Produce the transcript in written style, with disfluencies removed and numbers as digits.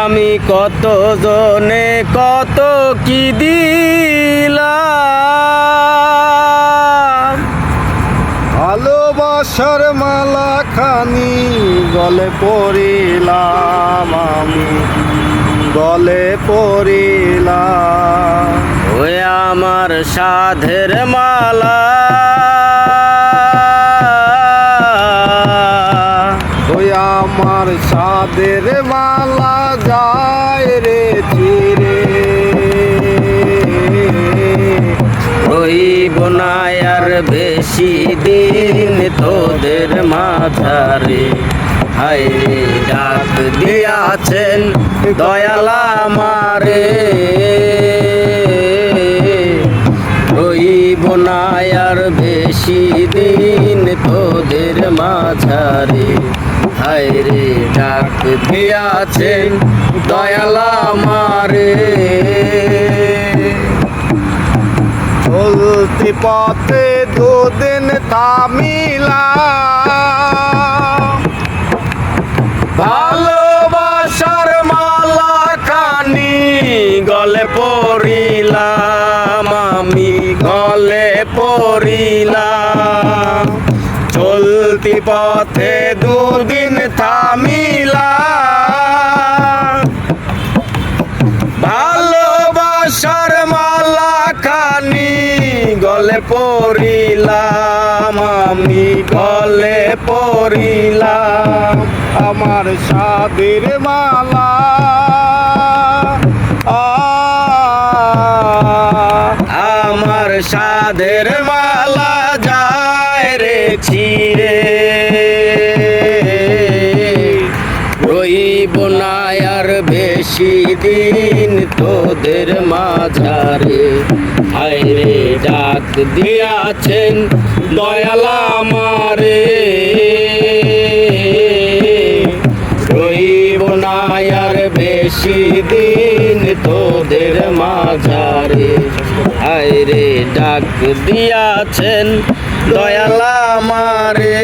আমি কত জনে কত কি দিলাম, ভালোবাসার মালা খানি গলে পরিলাম, আমি গলে পরিলাম। ওই আমার সাধের মালা, ওই আমার সাধের মালা যায় রে চিরে, রইব না আর বেশি দিন তোদের মাঝারে। হায় রে ডাক দিয়াছেন দয়াল আমারে, রইব না আর বেশি দিন তোদের মাঝারে। হায় রে ডাক দিয়াছেন দয়াল আমারে। চলতি পথে দুদিন থামিলাম, ভালোবাসার মালা কানি গলে পড়িলাম, আমি গলে পড়িলাম। চলতি পথে দুদিন থামিলাম, ভালোবাসার মালা কানি গলে পড়িলাম, আমি গলে পড়িলাম। আমার সাধের মালা আমার সাধের মালা যায় রে ছিঁড়ে, রইব না আর বেশি দিন তোদের মাঝারে। হায় রে ডাক দিয়াছেন দয়াল আমারে, রইব না আর বেশি দিন তোদের মাঝারে। হায় রে ডাক দিয়াছেন দয়াল আমারে।